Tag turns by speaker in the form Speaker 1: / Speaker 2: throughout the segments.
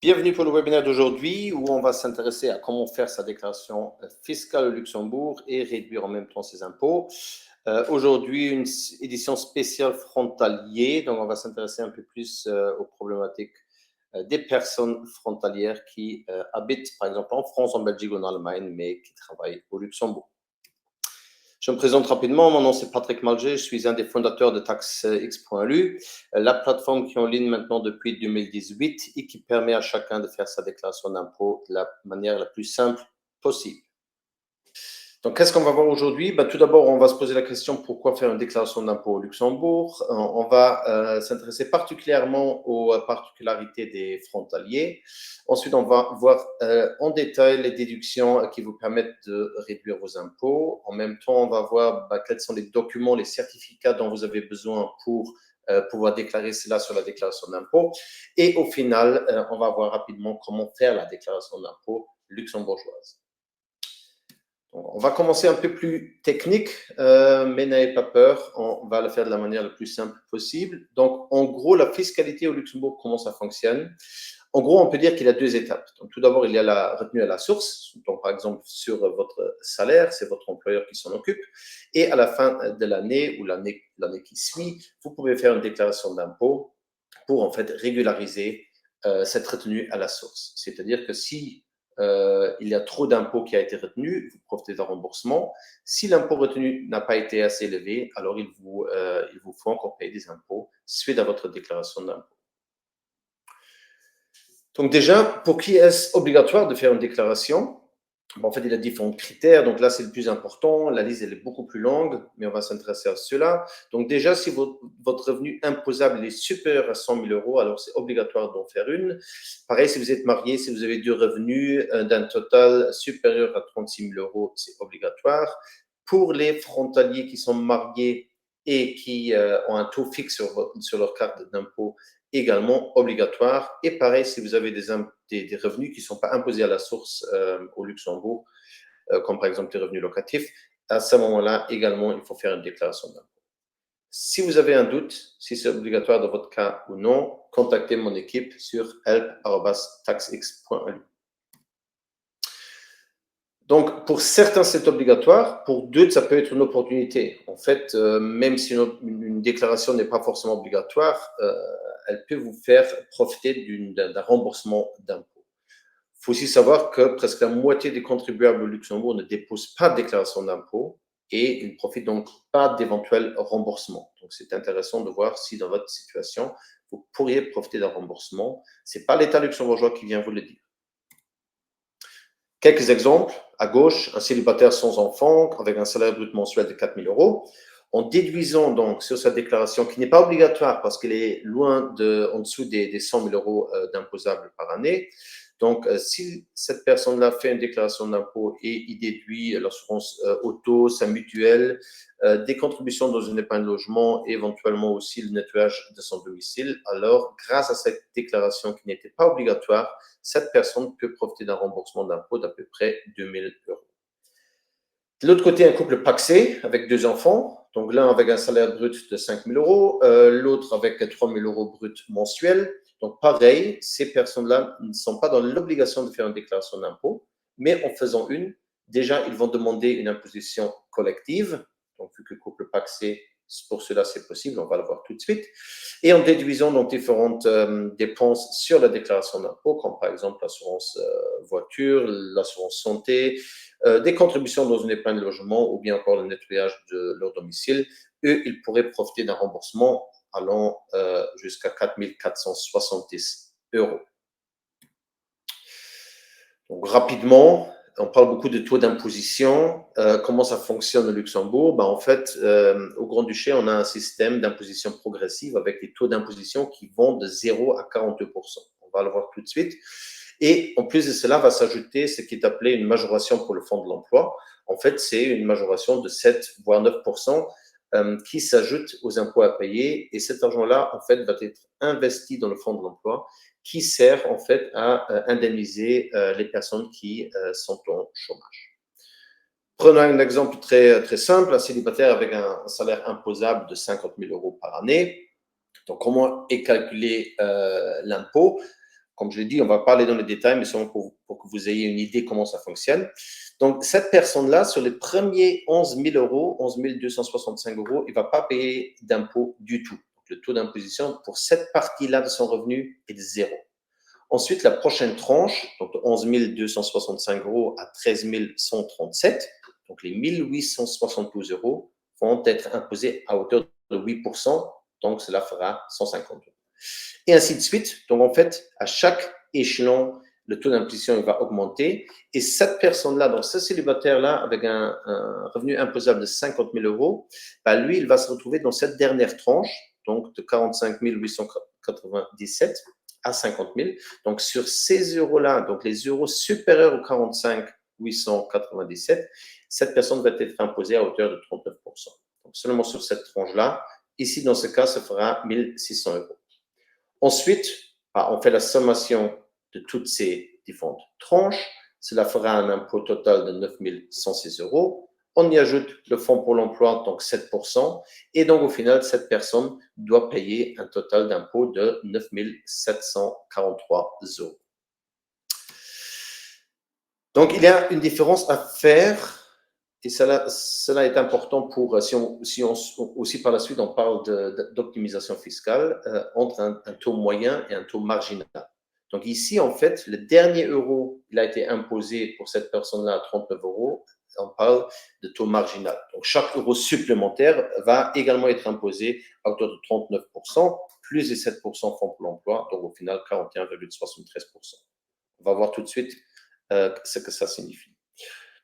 Speaker 1: Bienvenue pour le webinaire d'aujourd'hui où on va s'intéresser à comment faire sa déclaration fiscale au Luxembourg et réduire en même temps ses impôts. Aujourd'hui, une édition spéciale frontalier, donc on va s'intéresser un peu plus aux problématiques des personnes frontalières qui habitent par exemple en France, en Belgique ou en Allemagne, mais qui travaillent au Luxembourg. Je me présente rapidement, mon nom c'est Patrick Malger, je suis un des fondateurs de TaxX.lu, la plateforme qui est en ligne maintenant depuis 2018 et qui permet à chacun de faire sa déclaration d'impôt de la manière la plus simple possible. Donc, qu'est-ce qu'on va voir aujourd'hui? Tout d'abord, on va se poser la question pourquoi faire une déclaration d'impôt au Luxembourg. On va s'intéresser particulièrement aux particularités des frontaliers. Ensuite, on va voir en détail les déductions qui vous permettent de réduire vos impôts. En même temps, on va voir quels sont les documents, les certificats dont vous avez besoin pour pouvoir déclarer cela sur la déclaration d'impôt. Et au final, on va voir rapidement comment faire la déclaration d'impôt luxembourgeoise. On va commencer un peu plus technique, mais n'ayez pas peur, on va le faire de la manière la plus simple possible. Donc, en gros, la fiscalité au Luxembourg, comment ça fonctionne? En gros, on peut dire qu'il y a deux étapes. Donc, tout d'abord, il y a la retenue à la source. Donc, par exemple, sur votre salaire, c'est votre employeur qui s'en occupe. Et à la fin de l'année ou l'année qui suit, vous pouvez faire une déclaration d'impôt pour en fait régulariser cette retenue à la source. C'est-à-dire que si il y a trop d'impôts qui a été retenu, vous profitez d'un remboursement. Si l'impôt retenu n'a pas été assez élevé, alors il vous faut encore payer des impôts suite à votre déclaration d'impôt. Donc déjà, pour qui est-ce obligatoire de faire une déclaration? En fait, il y a différents critères. Donc là, c'est le plus important. La liste, elle est beaucoup plus longue, mais on va s'intéresser à cela. Donc déjà, si votre revenu imposable est supérieur à 100 000 euros, alors c'est obligatoire d'en faire une. Pareil, si vous êtes marié, si vous avez deux revenus d'un total supérieur à 36 000 euros, c'est obligatoire. Pour les frontaliers qui sont mariés et qui ont un taux fixe sur leur carte d'impôt, également obligatoire. Et pareil, si vous avez des revenus qui ne sont pas imposés à la source au Luxembourg, comme par exemple des revenus locatifs, à ce moment-là, également, il faut faire une déclaration d'impôt. Si vous avez un doute, si c'est obligatoire dans votre cas ou non, contactez mon équipe sur help@taxx.lu. Donc, pour certains, c'est obligatoire. Pour d'autres, ça peut être une opportunité. En fait, même si une déclaration n'est pas forcément obligatoire, elle peut vous faire profiter d'un remboursement d'impôt. Il faut aussi savoir que presque la moitié des contribuables au Luxembourg ne déposent pas de déclaration d'impôt et ils ne profitent donc pas d'éventuels remboursements. Donc, c'est intéressant de voir si dans votre situation, vous pourriez profiter d'un remboursement. Ce n'est pas l'État luxembourgeois qui vient vous le dire. Quelques exemples. À gauche, un célibataire sans enfant avec un salaire brut mensuel de 4 000 euros. En déduisant donc sur sa déclaration, qui n'est pas obligatoire parce qu'elle est en dessous des 100 000 euros d'imposables par année. Donc, si cette personne-là fait une déclaration d'impôt et il déduit l'assurance auto, sa mutuelle, des contributions dans une épargne logement et éventuellement aussi le nettoyage de son domicile, alors grâce à cette déclaration qui n'était pas obligatoire, cette personne peut profiter d'un remboursement d'impôt d'à peu près 2 000 euros. De l'autre côté, un couple pacsé avec deux enfants, donc l'un avec un salaire brut de 5 000 euros, l'autre avec 3 000 euros brut mensuels. Donc pareil, ces personnes-là ne sont pas dans l'obligation de faire une déclaration d'impôt, mais en faisant une, déjà, ils vont demander une imposition collective. Donc, vu que le couple pacsé, pour cela, c'est possible, on va le voir tout de suite. Et en déduisant donc différentes dépenses sur la déclaration d'impôt, comme par exemple l'assurance voiture, l'assurance santé, des contributions dans une épargne logement ou bien encore le nettoyage de leur domicile, eux, ils pourraient profiter d'un remboursement allant jusqu'à 4 470 euros. Donc, rapidement, on parle beaucoup de taux d'imposition. Comment ça fonctionne au Luxembourg? En fait, au Grand-Duché, on a un système d'imposition progressive avec des taux d'imposition qui vont de 0 à 42%. On va le voir tout de suite. Et en plus de cela, va s'ajouter ce qui est appelé une majoration pour le fonds de l'emploi. En fait, c'est une majoration de 7 voire 9% qui s'ajoute aux impôts à payer. Et cet argent-là, en fait, va être investi dans le fonds de l'emploi qui sert en fait à indemniser les personnes qui sont en chômage. Prenons un exemple très, très simple, un célibataire avec un salaire imposable de 50 000 euros par année. Donc, comment est calculé l'impôt? comme je l'ai dit, on va parler dans les détails, mais seulement pour que vous ayez une idée comment ça fonctionne. Donc, cette personne-là, sur les premiers 11 000 euros, 11 265 euros, il ne va pas payer d'impôt du tout. Donc, le taux d'imposition pour cette partie-là de son revenu est de 0. Ensuite, la prochaine tranche, donc de 11 265 euros à 13 137, donc les 1 872 euros vont être imposés à hauteur de 8%, donc cela fera 150 euros. Et ainsi de suite. Donc, en fait, à chaque échelon, le taux d'imposition va augmenter. Et cette personne-là, donc ce célibataire-là, avec un revenu imposable de 50 000 euros, bah, lui, il va se retrouver dans cette dernière tranche, donc de 45 897 à 50 000. Donc, sur ces euros-là, donc les euros supérieurs aux 45 897, cette personne va être imposée à hauteur de 39%. Donc, seulement sur cette tranche-là. Ici, dans ce cas, ça fera 1 600 euros. Ensuite, on fait la sommation de toutes ces différentes tranches. Cela fera un impôt total de 9 106 euros. On y ajoute le fonds pour l'emploi, donc 7%. Et donc, au final, cette personne doit payer un total d'impôt de 9 743 euros. Donc, il y a une différence à faire. Et cela est important pour, si on aussi par la suite, on parle d'optimisation fiscale entre un taux moyen et un taux marginal. Donc ici, en fait, le dernier euro, il a été imposé pour cette personne-là à 39 euros. On parle de taux marginal. Donc chaque euro supplémentaire va également être imposé à hauteur de 39%, plus les 7% fonds pour l'emploi, donc au final 41,73%. On va voir tout de suite ce que ça signifie.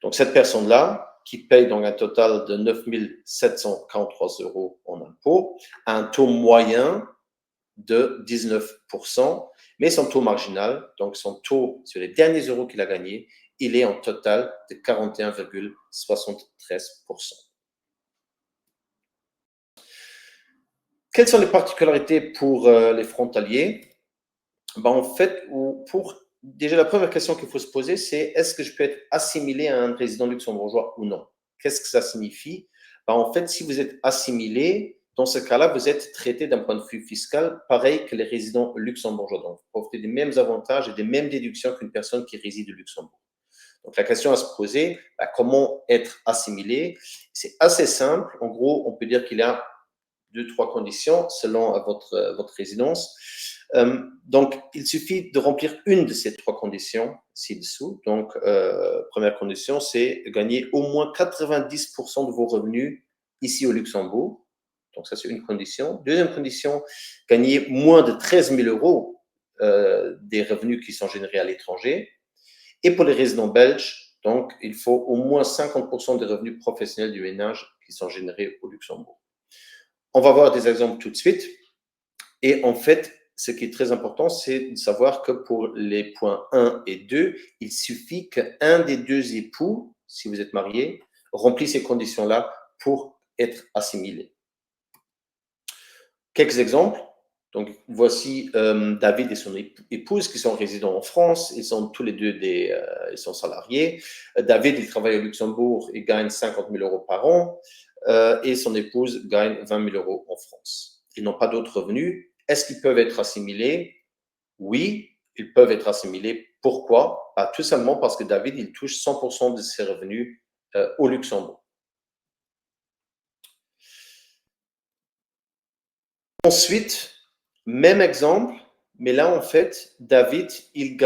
Speaker 1: Donc cette personne-là, qui paye donc un total de 9 743 euros en impôts, a un taux moyen de 19%, mais son taux marginal, donc son taux sur les derniers euros qu'il a gagnés, il est en total de 41,73%. Quelles sont les particularités pour les frontaliers? En fait, déjà la première question qu'il faut se poser, c'est est-ce que je peux être assimilé à un résident luxembourgeois ou non? Qu'est-ce que ça signifie? En fait, si vous êtes assimilé, dans ce cas-là, vous êtes traité d'un point de vue fiscal pareil que les résidents luxembourgeois. Donc, vous profitez des mêmes avantages et des mêmes déductions qu'une personne qui réside au Luxembourg. Donc, la question à se poser, comment être assimilé? C'est assez simple. En gros, on peut dire qu'il y a 2-3 conditions selon votre résidence. Donc, il suffit de remplir une de ces 3 conditions ci-dessous. Donc, première condition, c'est gagner au moins 90% de vos revenus ici au Luxembourg. Donc, ça, c'est une condition. Deuxième condition, gagner moins de 13 000 euros des revenus qui sont générés à l'étranger. Et pour les résidents belges, donc, il faut au moins 50% des revenus professionnels du ménage qui sont générés au Luxembourg. On va voir des exemples tout de suite. Et en fait, ce qui est très important, c'est de savoir que pour les points 1 et 2, il suffit qu'un des deux époux, si vous êtes marié, remplisse ces conditions-là pour être assimilé. Quelques exemples. Donc, voici David et son épouse qui sont résidents en France. Ils sont tous les deux ils sont salariés. David, il travaille au Luxembourg et gagne 50 000 euros par an. Et son épouse gagne 20 000 euros en France. Ils n'ont pas d'autres revenus. Est-ce qu'ils peuvent être assimilés? Oui, ils peuvent être assimilés. Pourquoi? Tout simplement parce que David, il touche 100% de ses revenus au Luxembourg. Ensuite, même exemple, mais là, en fait, David, il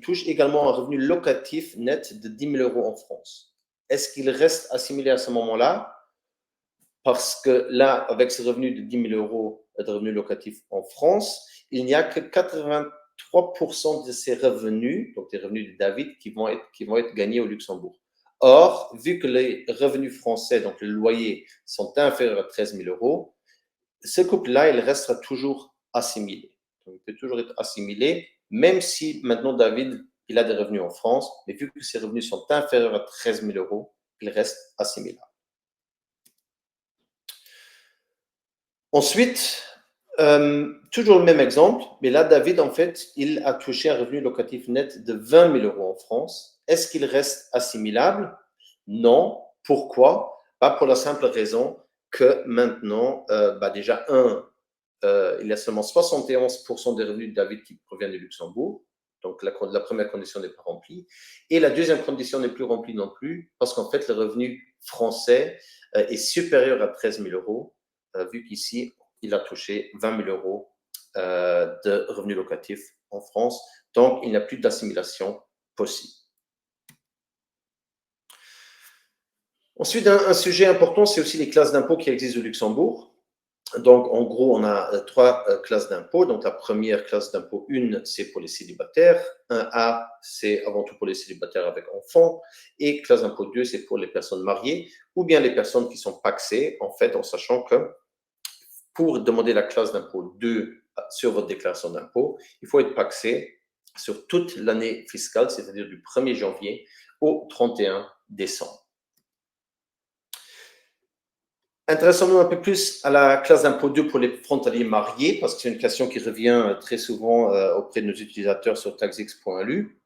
Speaker 1: touche également un revenu locatif net de 10 000 euros en France. Est-ce qu'il reste assimilé à ce moment-là? Parce que là, avec ce revenu de 10 000 euros de revenus locatifs en France, il n'y a que 83% de ces revenus, donc des revenus de David, qui vont être gagnés au Luxembourg. Or, vu que les revenus français, donc le loyer, sont inférieurs à 13 000 euros, ce couple-là, il restera toujours assimilé. Donc, il peut toujours être assimilé, même si maintenant David, il a des revenus en France, mais vu que ses revenus sont inférieurs à 13 000 euros, il reste assimilé. Ensuite, toujours le même exemple, mais là, David, en fait, il a touché un revenu locatif net de 20 000 euros en France. Est-ce qu'il reste assimilable? Non. Pourquoi? Pas pour la simple raison que maintenant, déjà, il y a seulement 71% des revenus de David qui proviennent du Luxembourg. Donc, la première condition n'est pas remplie. Et la deuxième condition n'est plus remplie non plus, parce qu'en fait, le revenu français est supérieur à 13 000 euros, vu qu'ici, il a touché 20 000 euros de revenus locatifs en France. Donc, il n'y a plus d'assimilation possible. Ensuite, un sujet important, c'est aussi les classes d'impôts qui existent au Luxembourg. Donc, en gros, on a trois classes d'impôts. Donc, la première classe d'impôt 1, c'est pour les célibataires. 1A, c'est avant tout pour les célibataires avec enfants. Et classe d'impôt 2, c'est pour les personnes mariées ou bien les personnes qui sont pacsées, en fait, en sachant que pour demander la classe d'impôt 2 sur votre déclaration d'impôt, il faut être pacsé sur toute l'année fiscale, c'est-à-dire du 1er janvier au 31 décembre. Intéressons-nous un peu plus à la classe d'impôt 2 pour les frontaliers mariés, parce que c'est une question qui revient très souvent auprès de nos utilisateurs sur taxx.lu.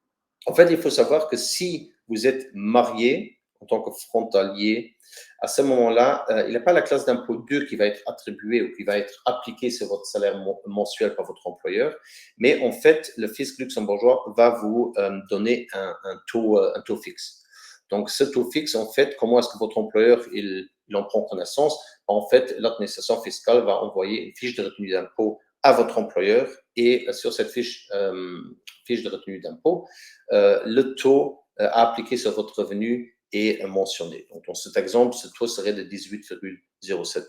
Speaker 1: En fait, il faut savoir que si vous êtes marié en tant que frontalier, à ce moment-là, il n'y a pas la classe d'impôt 2 qui va être attribuée ou qui va être appliquée sur votre salaire mensuel par votre employeur, mais en fait, le fisc luxembourgeois va vous donner un taux fixe. Donc, ce taux fixe, en fait, comment est-ce que votre employeur il en prend connaissance? En fait, l'administration fiscale va envoyer une fiche de retenue d'impôt à votre employeur et sur cette fiche de retenue d'impôt, le taux à appliquer sur votre revenu est mentionné. Donc, dans cet exemple, ce taux serait de 18,07%.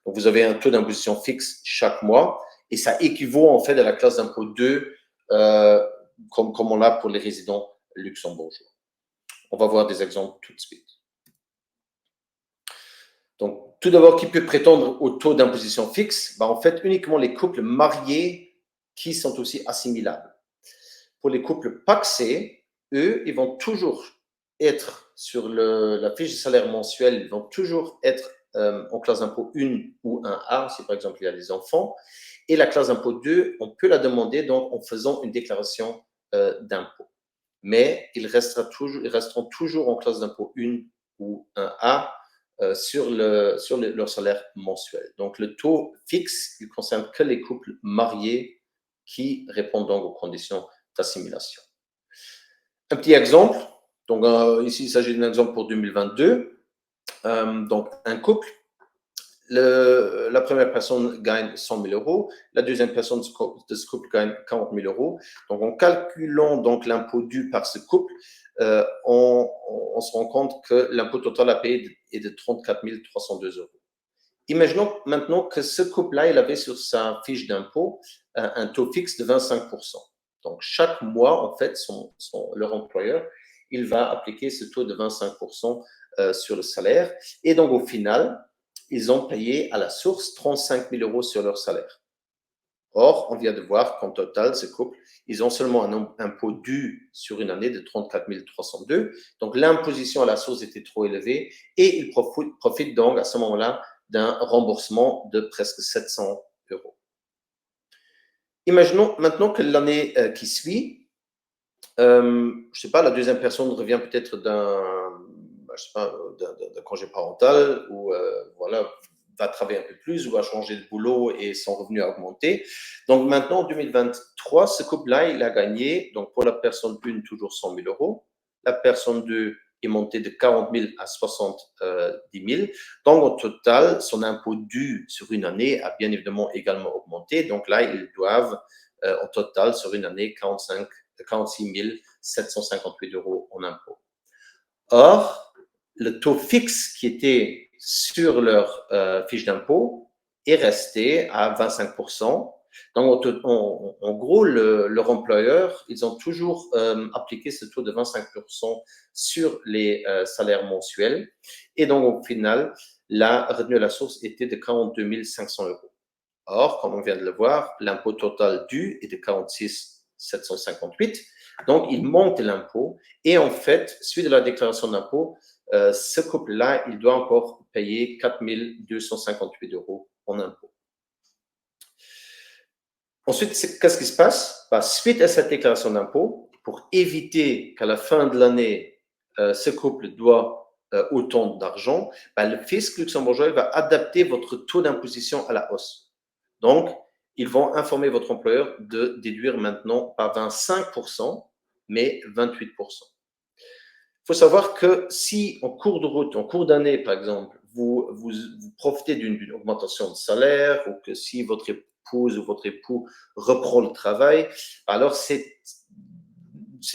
Speaker 1: Donc, vous avez un taux d'imposition fixe chaque mois et ça équivaut en fait à la classe d'impôt 2 comme on l'a pour les résidents luxembourgeois. On va voir des exemples tout de suite. Donc, tout d'abord, qui peut prétendre au taux d'imposition fixe? En fait, uniquement les couples mariés qui sont aussi assimilables. Pour les couples pacsés, eux, ils vont toujours être sur la fiche de salaire mensuel, ils vont toujours être en classe d'impôt 1 ou 1A, si par exemple il y a des enfants. Et la classe d'impôt 2, on peut la demander donc en faisant une déclaration d'impôt. Mais ils resteront toujours en classe d'impôt 1 ou 1A sur leur salaire mensuel. Donc, le taux fixe, il ne concerne que les couples mariés qui répondent donc aux conditions d'assimilation. Un petit exemple. Donc, ici, il s'agit d'un exemple pour 2022. Donc, un couple. La première personne gagne 100 000 euros, la deuxième personne de ce couple gagne 40 000 euros. Donc, en calculant donc l'impôt dû par ce couple, on se rend compte que l'impôt total à payer est de 34 302 euros. Imaginons maintenant que ce couple-là, il avait sur sa fiche d'impôt un taux fixe de 25%. Donc, chaque mois, en fait, leur employeur, il va appliquer ce taux de 25% sur le salaire. Et donc, au final, ils ont payé à la source 35 000 euros sur leur salaire. Or, on vient de voir qu'en total, ce couple, ils ont seulement un impôt dû sur une année de 34 302. Donc, l'imposition à la source était trop élevée et ils profitent donc à ce moment-là d'un remboursement de presque 700 euros. Imaginons maintenant que l'année qui suit, je ne sais pas, la deuxième personne revient peut-être d'un congé parental ou voilà, va travailler un peu plus ou va changer de boulot et son revenu a augmenté. Donc maintenant, en 2023, ce couple-là, il a gagné, donc pour la personne 1, toujours 100 000 euros. La personne 2 est montée de 40 000 à 70 000. Donc au total, son impôt dû sur une année a bien évidemment également augmenté. Donc là, ils doivent en total sur une année 46 758 euros en impôt. Or, le taux fixe qui était sur leur fiche d'impôt est resté à 25%. Donc, en gros, leur employeur, ils ont toujours appliqué ce taux de 25% sur les salaires mensuels. Et donc, au final, la retenue à la source était de 42 500 euros. Or, comme on vient de le voir, l'impôt total dû est de 46 758. Donc, il manque l'impôt. Et en fait, suite à la déclaration d'impôt, ce couple-là, il doit encore payer 4 258 euros en impôt. Ensuite, qu'est-ce qui se passe? Suite à cette déclaration d'impôt, pour éviter qu'à la fin de l'année, ce couple doit autant d'argent, le fisc luxembourgeois va adapter votre taux d'imposition à la hausse. Donc, ils vont informer votre employeur de déduire maintenant pas 25%, mais 28%. Il faut savoir que si en cours de route, en cours d'année, par exemple, vous profitez d'une augmentation de salaire ou que si votre épouse ou votre époux reprend le travail, alors c'est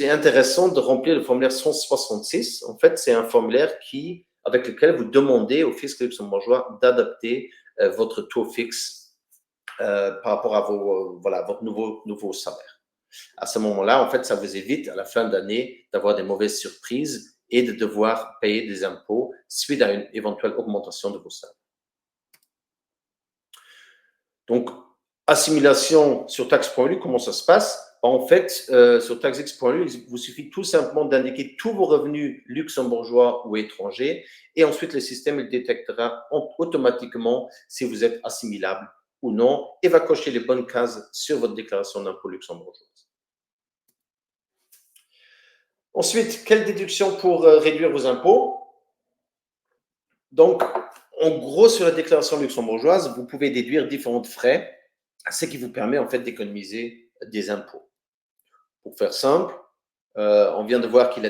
Speaker 1: intéressant de remplir le formulaire 166. En fait, c'est un formulaire avec lequel vous demandez au fisc luxembourgeois d'adapter votre taux fixe par rapport à votre nouveau salaire. À ce moment-là, en fait, ça vous évite à la fin d'année d'avoir des mauvaises surprises et de devoir payer des impôts suite à une éventuelle augmentation de vos salaires. Donc, assimilation sur taxe.lu, comment ça se passe? En fait, sur taxx.lu, il vous suffit tout simplement d'indiquer tous vos revenus luxembourgeois ou étrangers et ensuite le système il détectera automatiquement si vous êtes assimilable ou non et va cocher les bonnes cases sur votre déclaration d'impôt luxembourgeoise. Ensuite, quelle déduction pour réduire vos impôts? Donc, en gros, sur la déclaration luxembourgeoise, vous pouvez déduire différents frais, ce qui vous permet en fait d'économiser des impôts. Pour faire simple, on vient de voir qu'il y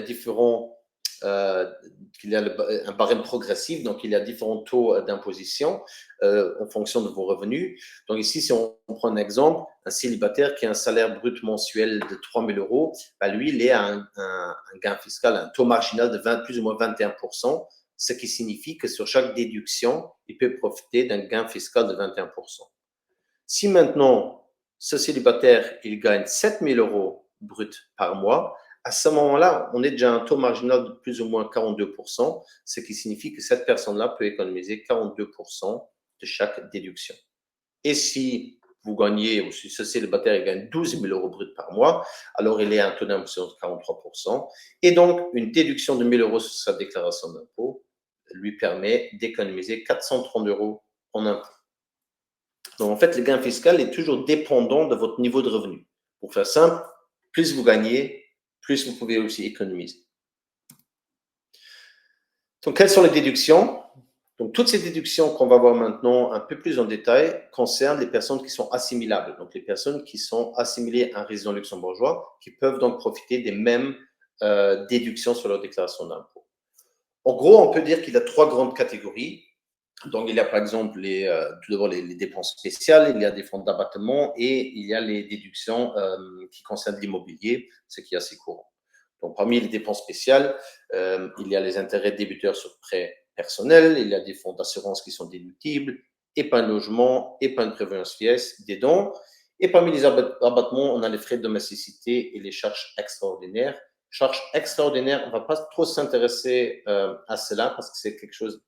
Speaker 1: a un barème progressif, donc il y a différents taux d'imposition en fonction de vos revenus. Donc ici, si on prend un exemple, un célibataire qui a un salaire brut mensuel de 3 000 €, bah lui, il est à un gain fiscal, un taux marginal de plus ou moins 21%, ce qui signifie que sur chaque déduction, il peut profiter d'un gain fiscal de 21%. Si maintenant, ce célibataire, il gagne 7 000 € brut par mois, à ce moment-là, on est déjà à un taux marginal de plus ou moins 42%, ce qui signifie que cette personne-là peut économiser 42% de chaque déduction. Et si vous gagnez, ou si ce célibataire il gagne 12 000 € brut par mois, alors il est à un taux d'imposition de 43%. Et donc, une déduction de 1 000 € sur sa déclaration d'impôt lui permet d'économiser 430 € en impôt. Donc, en fait, le gain fiscal est toujours dépendant de votre niveau de revenu. Pour faire simple, plus vous gagnez, plus vous pouvez aussi économiser. Donc, quelles sont les déductions? Donc, toutes ces déductions qu'on va voir maintenant un peu plus en détail concernent les personnes qui sont assimilables. Donc, les personnes qui sont assimilées à un résident luxembourgeois qui peuvent donc profiter des mêmes déductions sur leur déclaration d'impôt. En gros, on peut dire qu'il y a 3 grandes catégories. Donc, il y a par exemple tout d'abord les dépenses spéciales, il y a des fonds d'abattement et il y a les déductions qui concernent l'immobilier, ce qui est assez courant. Donc, parmi les dépenses spéciales, il y a les intérêts débiteurs sur prêts personnels, il y a des fonds d'assurance qui sont déductibles, épargne logement, épargne prévoyance vieillesse, des dons. Et parmi les abattements, on a les frais de domesticité et les charges extraordinaires. Charges extraordinaires, on ne va pas trop s'intéresser à cela parce que c'est quelque chose,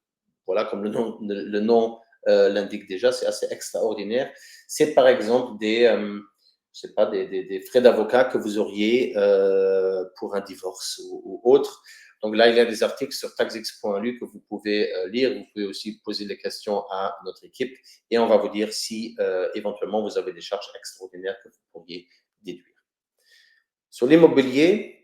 Speaker 1: voilà, comme le nom l'indique déjà, c'est assez extraordinaire. C'est par exemple des frais d'avocat que vous auriez pour un divorce ou autre. Donc là, il y a des articles sur taxx.lu que vous pouvez lire. Vous pouvez aussi poser des questions à notre équipe et on va vous dire si éventuellement vous avez des charges extraordinaires que vous pourriez déduire. Sur l'immobilier,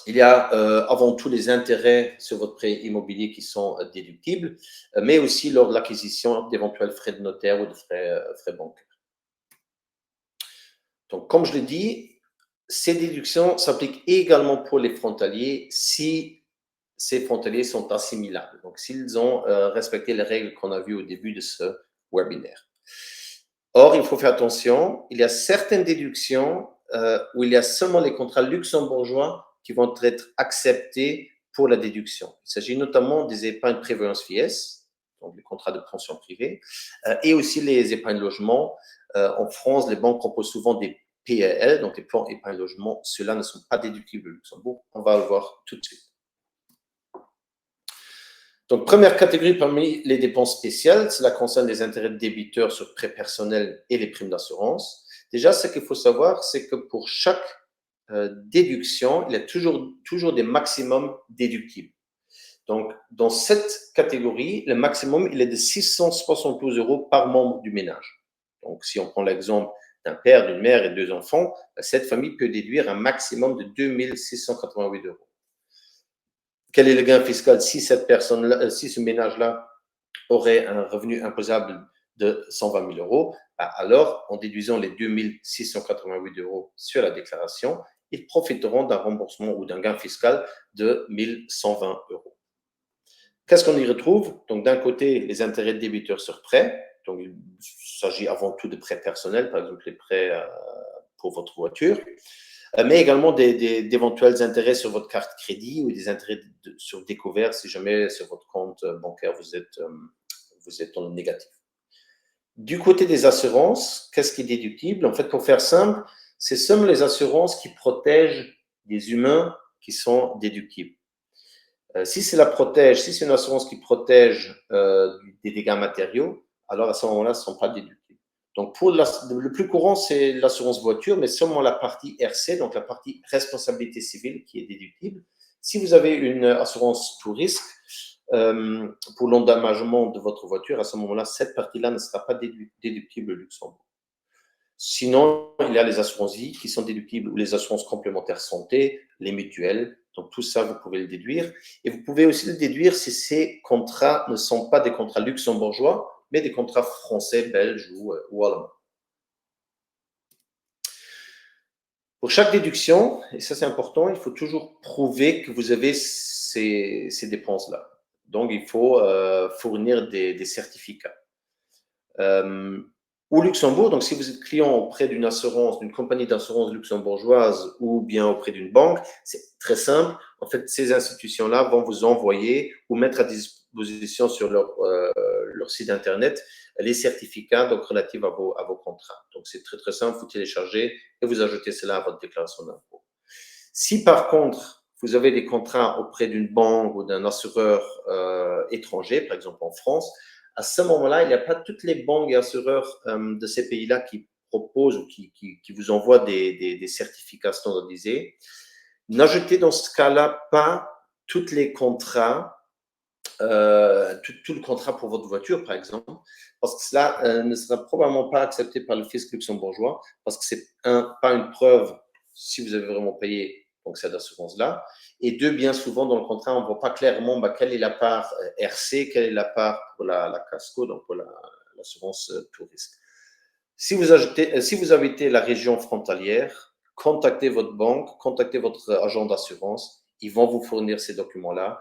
Speaker 1: il y a avant tout les intérêts sur votre prêt immobilier qui sont déductibles, mais aussi lors de l'acquisition d'éventuels frais de notaire ou de frais bancaires. Donc, comme je l'ai dit, ces déductions s'appliquent également pour les frontaliers si ces frontaliers sont assimilables. Donc, s'ils ont respecté les règles qu'on a vues au début de ce webinaire. Or, il faut faire attention, il y a certaines déductions où il y a seulement les contrats luxembourgeois qui vont être acceptés pour la déduction. Il s'agit notamment des épargnes prévoyance vieillesse, donc les contrats de pension privée, et aussi les épargnes logement. En France, les banques proposent souvent des PEL, donc les plans épargne logement. Ceux-là ne sont pas déductibles au Luxembourg. On va le voir tout de suite. Donc, première catégorie parmi les dépenses spéciales, cela concerne les intérêts de débiteurs sur prêts personnels et les primes d'assurance. Déjà, ce qu'il faut savoir, c'est que pour chaque déduction, il y a toujours des maximums déductibles. Donc, dans cette catégorie, le maximum, il est de 672 € par membre du ménage. Donc, si on prend l'exemple d'un père, d'une mère et 2 enfants, cette famille peut déduire un maximum de 2 688 €. Quel est le gain fiscal si cette personne-là, si ce ménage-là aurait un revenu imposable de 120 000 euros, alors en déduisant les 2 688 euros sur la déclaration, ils profiteront d'un remboursement ou d'un gain fiscal de 1 120 euros. Qu'est-ce qu'on y retrouve? Donc, d'un côté, les intérêts de débiteurs sur prêt. Donc, il s'agit avant tout de prêts personnels, par exemple les prêts pour votre voiture, mais également d'éventuels intérêts sur votre carte crédit ou des intérêts sur découvert si jamais sur votre compte bancaire vous êtes en négatif. Du côté des assurances, qu'est-ce qui est déductible? En fait, pour faire simple, c'est seulement les assurances qui protègent les humains qui sont déductibles. Si c'est une assurance qui protège des dégâts matériaux, alors à ce moment-là, ce ne sont pas déductibles. Donc, le plus courant, c'est l'assurance voiture, mais seulement la partie RC, donc la partie responsabilité civile, qui est déductible. Si vous avez une assurance tout risque pour l'endommagement de votre voiture, à ce moment-là, cette partie-là ne sera pas déductible au Luxembourg. Sinon, il y a les assurances vie qui sont déductibles ou les assurances complémentaires santé, les mutuelles. Donc, tout ça, vous pouvez le déduire. Et vous pouvez aussi le déduire si ces contrats ne sont pas des contrats luxembourgeois, mais des contrats français, belges ou allemands. Pour chaque déduction, et ça c'est important, il faut toujours prouver que vous avez ces dépenses-là. Donc, il faut fournir des certificats. Au Luxembourg, donc si vous êtes client auprès d'une assurance, d'une compagnie d'assurance luxembourgeoise ou bien auprès d'une banque, c'est très simple. En fait, ces institutions-là vont vous envoyer ou mettre à disposition sur leur site internet les certificats donc relatifs à vos contrats. Donc, c'est très, très simple. Vous téléchargez et vous ajoutez cela à votre déclaration d'impôt. Si par contre, vous avez des contrats auprès d'une banque ou d'un assureur étranger, par exemple en France, à ce moment-là, il n'y a pas toutes les banques et assureurs de ces pays-là qui proposent ou qui vous envoient des certificats standardisés. N'ajoutez dans ce cas-là pas tous les contrats, tout le contrat pour votre voiture, par exemple, parce que cela ne sera probablement pas accepté par le fisc luxembourgeois, parce que c'est pas une preuve si vous avez vraiment payé donc cette assurance-là. Et deux, bien souvent dans le contrat, on ne voit pas clairement quelle est la part RC, quelle est la part pour la casco, donc pour l'assurance tout risque. Si vous habitez la région frontalière, contactez votre banque, contactez votre agent d'assurance. Ils vont vous fournir ces documents-là.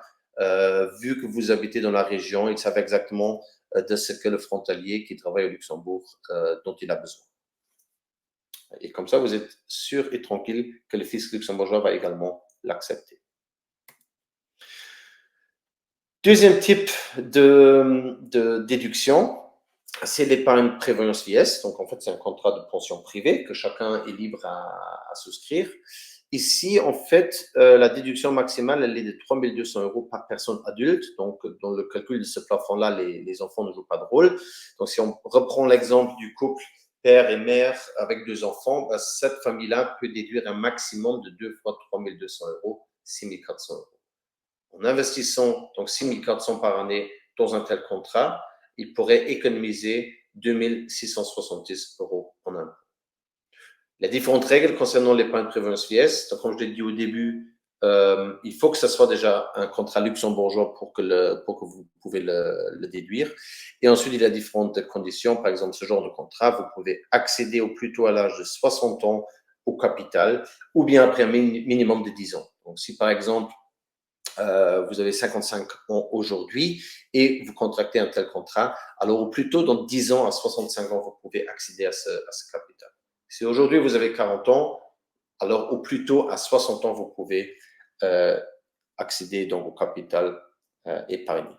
Speaker 1: Vu que vous habitez dans la région, ils savent exactement de ce que le frontalier qui travaille au Luxembourg, dont il a besoin. Et comme ça, vous êtes sûr et tranquille que le fisc luxembourgeois va également l'accepter. Deuxième type de déduction, c'est l'épargne prévoyance vieillesse. Donc, en fait, c'est un contrat de pension privée que chacun est libre à souscrire. Ici, en fait, la déduction maximale, elle est de 3 200 euros par personne adulte. Donc, dans le calcul de ce plafond-là, les enfants ne jouent pas de rôle. Donc, si on reprend l'exemple du couple père et mère avec 2 enfants, cette famille-là peut déduire un maximum de 2 fois 3 200 euros, 6 400 euros. En investissant donc 6 400 par année dans un tel contrat, il pourrait économiser 2 670 euros en impôts. Les différentes règles concernant l'épargne prévoyance vieillesse, donc comme je l'ai dit au début, il faut que ce soit déjà un contrat luxembourgeois pour que vous pouvez le déduire. Et ensuite, il y a différentes conditions. Par exemple, ce genre de contrat, vous pouvez accéder au plus tôt à l'âge de 60 ans au capital ou bien après un minimum de 10 ans. Donc, si par exemple, vous avez 55 ans aujourd'hui et vous contractez un tel contrat, alors au plus tôt, dans 10 ans à 65 ans, vous pouvez accéder à ce capital. Si aujourd'hui vous avez 40 ans, alors au plus tôt à 60 ans, vous pouvez accéder donc au capital épargné.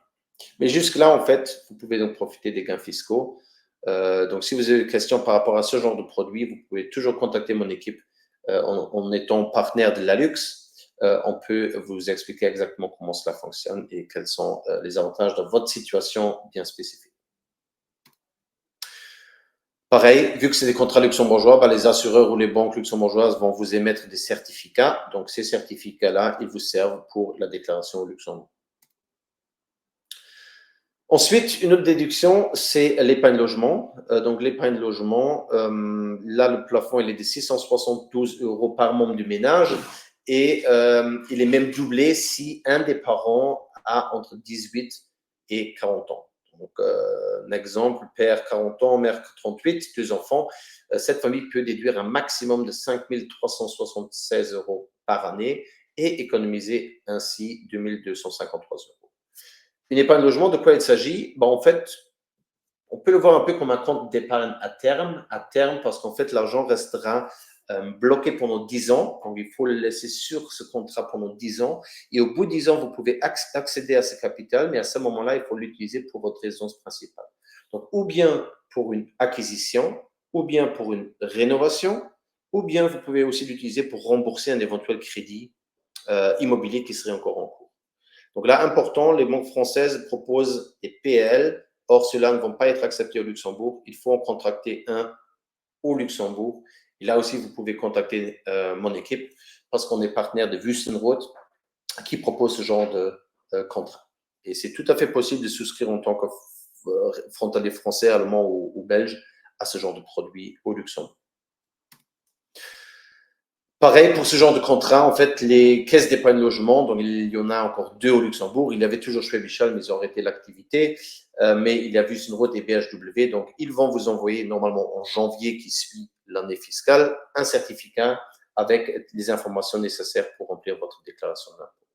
Speaker 1: Mais jusque-là, en fait, vous pouvez donc profiter des gains fiscaux. Donc, si vous avez des questions par rapport à ce genre de produit, vous pouvez toujours contacter mon équipe en étant partenaire de Lalux. On peut vous expliquer exactement comment cela fonctionne et quels sont les avantages de votre situation bien spécifique. Pareil, vu que c'est des contrats luxembourgeois, les assureurs ou les banques luxembourgeoises vont vous émettre des certificats. Donc, ces certificats-là, ils vous servent pour la déclaration au Luxembourg. Ensuite, une autre déduction, c'est l'épargne logement. Donc, l'épargne logement, là, le plafond, il est de 672 euros par membre du ménage et il est même doublé si un des parents a entre 18 et 40 ans. Donc, un exemple, père 40 ans, mère 38, 2 enfants. Cette famille peut déduire un maximum de 5 376 € par année et économiser ainsi 2 253 €. Une épargne logement, de quoi il s'agit? En fait, on peut le voir un peu comme un compte d'épargne à terme parce qu'en fait, l'argent restera bloqué pendant 10 ans. Donc, il faut le laisser sur ce contrat pendant 10 ans. Et au bout de 10 ans, vous pouvez accéder à ce capital, mais à ce moment-là, il faut l'utiliser pour votre résidence principale. Donc, ou bien pour une acquisition, ou bien pour une rénovation, ou bien vous pouvez aussi l'utiliser pour rembourser un éventuel crédit immobilier qui serait encore en cours. Donc là, important, les banques françaises proposent des PL. Or, ceux-là ne vont pas être acceptés au Luxembourg. Il faut en contracter un au Luxembourg. Et là aussi, vous pouvez contacter mon équipe parce qu'on est partenaire de Wüstenrot qui propose ce genre de contrat. Et c'est tout à fait possible de souscrire en tant que frontalier français, allemand ou belge à ce genre de produit au Luxembourg. Pareil pour ce genre de contrat, en fait, les caisses d'épargne logement, donc il y en a encore 2 au Luxembourg. Il y avait toujours Schwäbisch, mais ils ont arrêté l'activité. Mais il y a Wüstenrot et BHW. Donc, ils vont vous envoyer normalement en janvier qui suit l'année fiscale un certificat avec les informations nécessaires pour remplir votre déclaration d'impôt.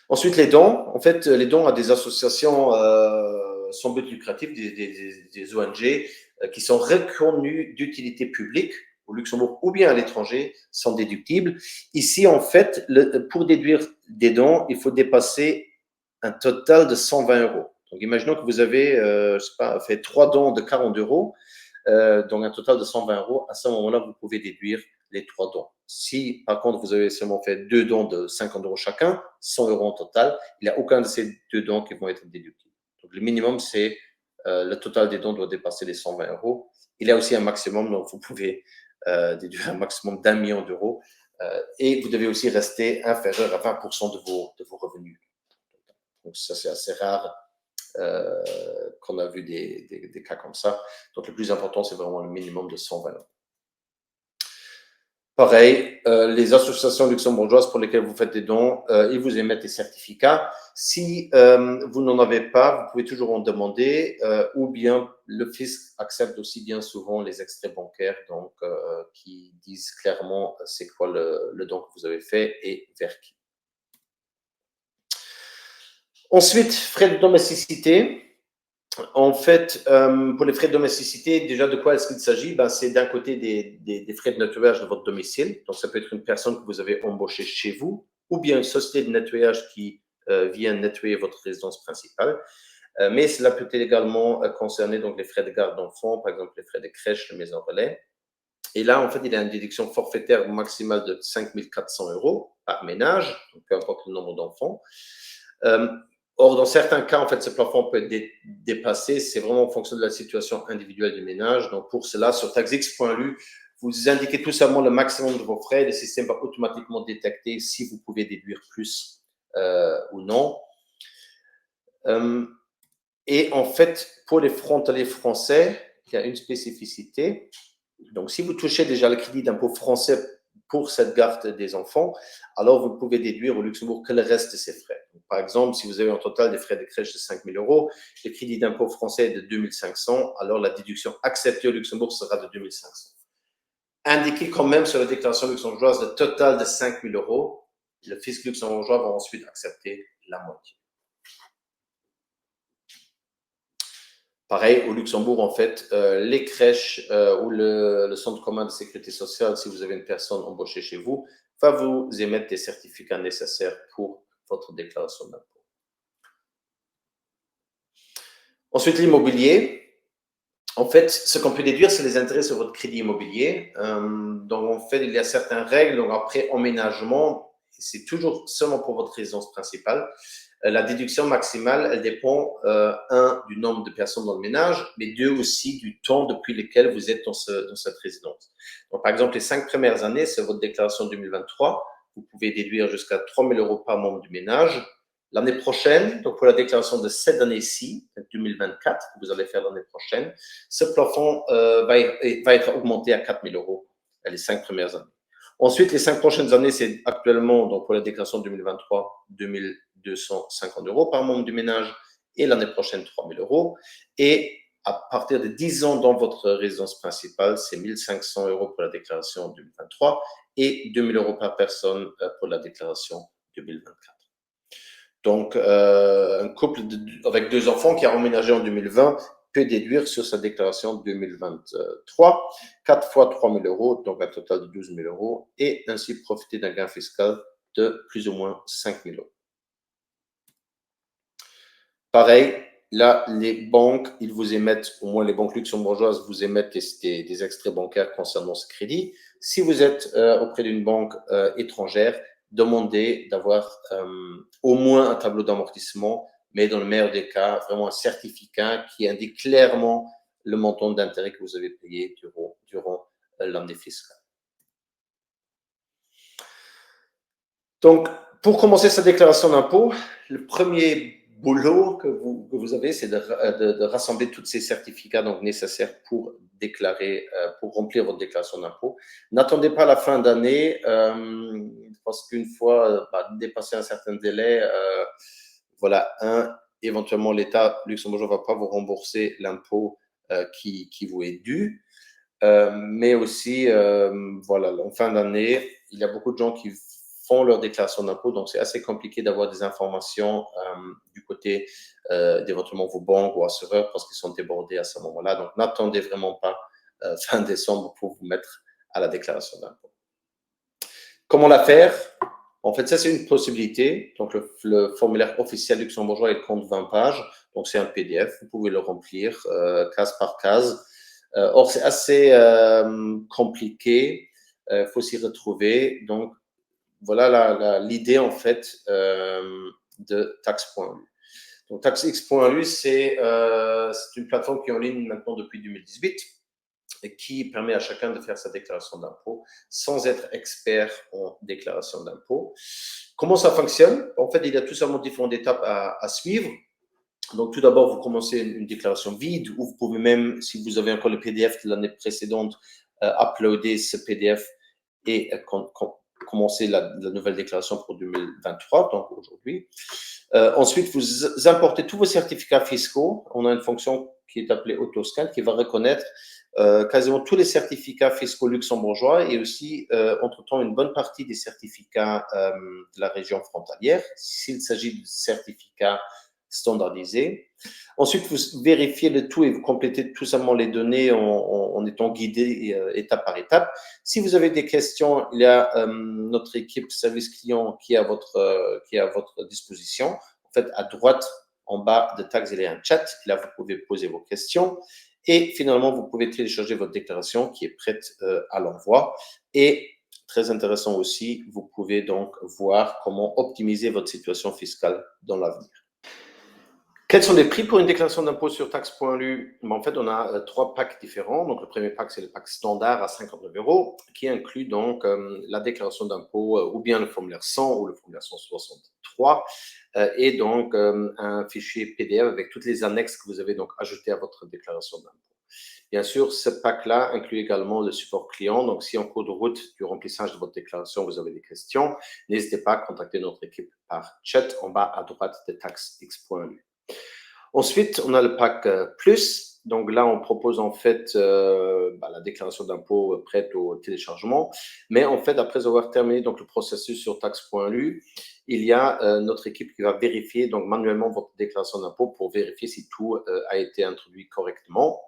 Speaker 1: Ensuite, les dons. En fait, les dons à des associations sans but lucratif, des ONG qui sont reconnues d'utilité publique au Luxembourg ou bien à l'étranger sont déductibles. Ici, en fait, pour déduire des dons, il faut dépasser un total de 120 €. Donc, imaginons que vous avez je sais pas, fait 3 dons de 40 €, donc un total de 120 €. À ce moment-là, vous pouvez déduire les 3 dons. Si, par contre, vous avez seulement fait 2 dons de 50 € chacun, 100 € en total, il n'y a aucun de ces 2 dons qui vont être déductibles. Donc, le minimum, c'est le total des dons doit dépasser les 120 €. Il y a aussi un maximum, donc vous pouvez déduire un maximum d'1 million d'euros. Et vous devez aussi rester inférieur à 20% de vos revenus. Donc, ça, c'est assez rare qu'on a vu des cas comme ça. Donc, le plus important, c'est vraiment le minimum de 120 €. Pareil, les associations luxembourgeoises pour lesquelles vous faites des dons, ils vous émettent des certificats. Si vous n'en avez pas, vous pouvez toujours en demander, ou bien le fisc accepte aussi bien souvent les extraits bancaires, donc qui disent clairement c'est quoi le don que vous avez fait et vers qui. Ensuite, frais de domesticité. En fait, pour les frais de domesticité, déjà de quoi est-ce qu'il s'agit? C'est d'un côté des frais de nettoyage de votre domicile. Donc, ça peut être une personne que vous avez embauchée chez vous ou bien une société de nettoyage qui vient nettoyer votre résidence principale. Mais cela peut également concerner donc, les frais de garde d'enfants, par exemple les frais de crèche, de maison relais. Et là, en fait, il y a une déduction forfaitaire maximale de 5 400 € par ménage, donc peu importe le nombre d'enfants. Or, dans certains cas, en fait, ce plafond peut être dépassé. C'est vraiment en fonction de la situation individuelle du ménage. Donc, pour cela, sur taxx.lu, vous indiquez tout simplement le maximum de vos frais. Le système va automatiquement détecter si vous pouvez déduire plus ou non. Et en fait, pour les frontaliers français, il y a une spécificité. Donc, si vous touchez déjà le crédit d'impôt français pour cette garde des enfants, alors vous pouvez déduire au Luxembourg que le reste de ces frais. Donc, par exemple, si vous avez un total des frais de crèche de 5 000 €, le crédit d'impôt français est de 2 500, alors la déduction acceptée au Luxembourg sera de 2 500. Indiquez quand même sur la déclaration luxembourgeoise le total de 5 000 €. Le fisc luxembourgeois va ensuite accepter la moitié. Pareil, au Luxembourg, en fait, les crèches ou le centre commun de sécurité sociale, si vous avez une personne embauchée chez vous, va vous émettre des certificats nécessaires pour votre déclaration d'impôt. Ensuite, l'immobilier. En fait, ce qu'on peut déduire, c'est les intérêts sur votre crédit immobilier. Donc, en fait, il y a certaines règles. Donc, après emménagement, c'est toujours seulement pour votre résidence principale. La déduction maximale, elle dépend, un, du nombre de personnes dans le ménage, mais deux aussi du temps depuis lequel vous êtes dans cette résidence. Donc, par exemple, les 5 premières années, c'est votre déclaration 2023. Vous pouvez déduire jusqu'à 3 000 € par membre du ménage. L'année prochaine, donc pour la déclaration de cette année-ci, 2024, que vous allez faire l'année prochaine, ce plafond va être augmenté à 4 000 € les 5 premières années. Ensuite, les 5 prochaines années, c'est actuellement, donc pour la déclaration 2023, 2 250 € par membre du ménage. et l'année prochaine 3 000 euros. Et à partir de 10 ans dans votre résidence principale, c'est 1 500 euros pour la déclaration 2023 et 2 000 euros par personne pour la déclaration 2024. Donc, un couple avec 2 enfants qui a emménagé en 2020 peut déduire sur sa déclaration 2023 4 fois 3 000 euros, donc un total de 12 000 euros, et ainsi profiter d'un gain fiscal de plus ou moins 5 000 euros. Pareil, là, les banques, ils vous émettent, au moins les banques luxembourgeoises, vous émettent des extraits bancaires concernant ce crédit. Si vous êtes auprès d'une banque étrangère, demandez d'avoir au moins un tableau d'amortissement, mais dans le meilleur des cas, vraiment un certificat qui indique clairement le montant d'intérêt que vous avez payé durant l'année fiscale. Donc, pour commencer sa déclaration d'impôt, le premier boulot que vous avez, c'est de rassembler tous ces certificats donc nécessaires pour déclarer, pour remplir votre déclaration d'impôt. N'attendez pas la fin d'année, parce qu'une fois dépassé un certain délai, voilà, éventuellement l'État luxembourgeois ne va pas vous rembourser l'impôt qui vous est dû. Mais aussi, voilà, en fin d'année, il y a beaucoup de gens qui font leur déclaration d'impôt, donc c'est assez compliqué d'avoir des informations du côté d'éventuellement vos banques ou assureurs parce qu'ils sont débordés à ce moment-là. Donc, n'attendez vraiment pas fin décembre pour vous mettre à la déclaration d'impôt. Comment la faire? En fait, ça, c'est une possibilité. Donc, le formulaire officiel luxembourgeois, il compte 20 pages. Donc, c'est un PDF. Vous pouvez le remplir case par case. Or, c'est assez compliqué. Il faut s'y retrouver. Donc, voilà l'idée, en fait, de Tax.lu. Donc, TaxX.lu, c'est une plateforme qui est en ligne maintenant depuis 2018 et qui permet à chacun de faire sa déclaration d'impôt sans être expert en déclaration d'impôt. Comment ça fonctionne? En fait, il y a tout simplement différentes étapes à suivre. Donc, tout d'abord, vous commencez une déclaration vide ou vous pouvez même, si vous avez encore le PDF de l'année précédente, uploader ce PDF et commencer la nouvelle déclaration pour 2023, donc aujourd'hui. Ensuite, vous importez tous vos certificats fiscaux. On a une fonction qui est appelée Autoscan qui va reconnaître quasiment tous les certificats fiscaux luxembourgeois et aussi, entre-temps, une bonne partie des certificats de la région frontalière, s'il s'agit de certificats standardisés. Ensuite, vous vérifiez le tout et vous complétez tout simplement les données en étant guidé étape par étape. Si vous avez des questions, il y a notre équipe service client qui est à votre disposition. En fait, à droite, en bas de Tax, il y a un chat. Là, vous pouvez poser vos questions. Et finalement, vous pouvez télécharger votre déclaration qui est prête à l'envoi. Et très intéressant aussi, vous pouvez donc voir comment optimiser votre situation fiscale dans l'avenir. Quels sont les prix pour une déclaration d'impôt sur Tax.lu? En fait, on a 3 packs différents. Donc, le premier pack, c'est le pack standard à 59 €, qui inclut donc la déclaration d'impôt ou bien le formulaire 100 ou le formulaire 163, et donc un fichier PDF avec toutes les annexes que vous avez donc ajoutées à votre déclaration d'impôt. Bien sûr, ce pack-là inclut également le support client. Donc, si en cours de route du remplissage de votre déclaration, vous avez des questions, n'hésitez pas à contacter notre équipe par chat en bas à droite de TaxX.lu. Ensuite, on a le pack Plus. Donc là, on propose en fait la déclaration d'impôt prête au téléchargement. Mais en fait, après avoir terminé donc, le processus sur Tax.lu, il y a notre équipe qui va vérifier donc manuellement votre déclaration d'impôt pour vérifier si tout a été introduit correctement.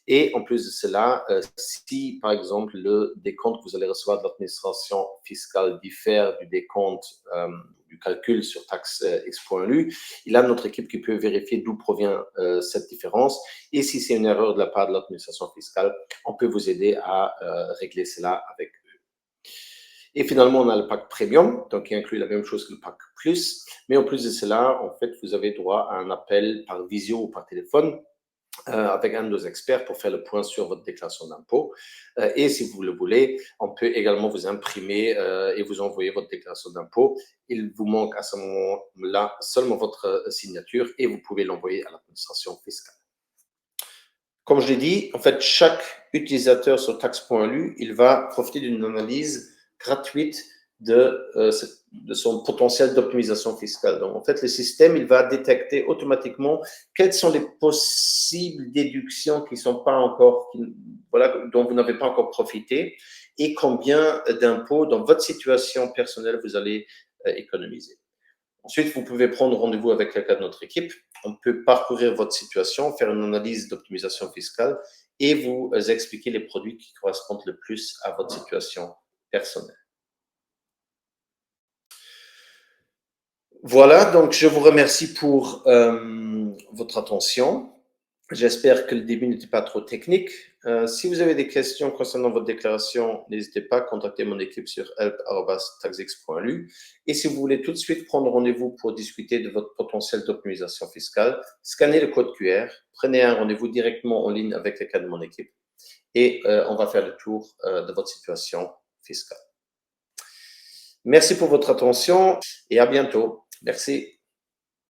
Speaker 1: Et en plus de cela, si par exemple le décompte que vous allez recevoir de l'administration fiscale diffère du décompte du calcul sur TaxX.lu, il y a notre équipe qui peut vérifier d'où provient cette différence. Et si c'est une erreur de la part de l'administration fiscale, on peut vous aider à régler cela avec eux. Et finalement, on a le pack Premium, donc qui inclut la même chose que le pack Plus. Mais en plus de cela, en fait, vous avez droit à un appel par visio ou par téléphone avec un de nos experts pour faire le point sur votre déclaration d'impôt. Et si vous le voulez, on peut également vous imprimer et vous envoyer votre déclaration d'impôt. Il vous manque à ce moment-là seulement votre signature et vous pouvez l'envoyer à l'administration fiscale. Comme je l'ai dit, en fait, chaque utilisateur sur Tax.lu, il va profiter d'une analyse gratuite de son potentiel d'optimisation fiscale. Donc, en fait, le système, il va détecter automatiquement quelles sont les possibles déductions qui sont pas encore, voilà, dont vous n'avez pas encore profité et combien d'impôts dans votre situation personnelle vous allez économiser. Ensuite, vous pouvez prendre rendez-vous avec quelqu'un de notre équipe. On peut parcourir votre situation, faire une analyse d'optimisation fiscale et vous expliquer les produits qui correspondent le plus à votre situation personnelle. Voilà, donc je vous remercie pour votre attention. J'espère que le début n'était pas trop technique. Si vous avez des questions concernant votre déclaration, n'hésitez pas à contacter mon équipe sur help@taxix.lu. Et si vous voulez tout de suite prendre rendez-vous pour discuter de votre potentiel d'optimisation fiscale, scannez le code QR, prenez un rendez-vous directement en ligne avec quelqu'un de mon équipe et on va faire le tour de votre situation fiscale. Merci pour votre attention et à bientôt. Merci.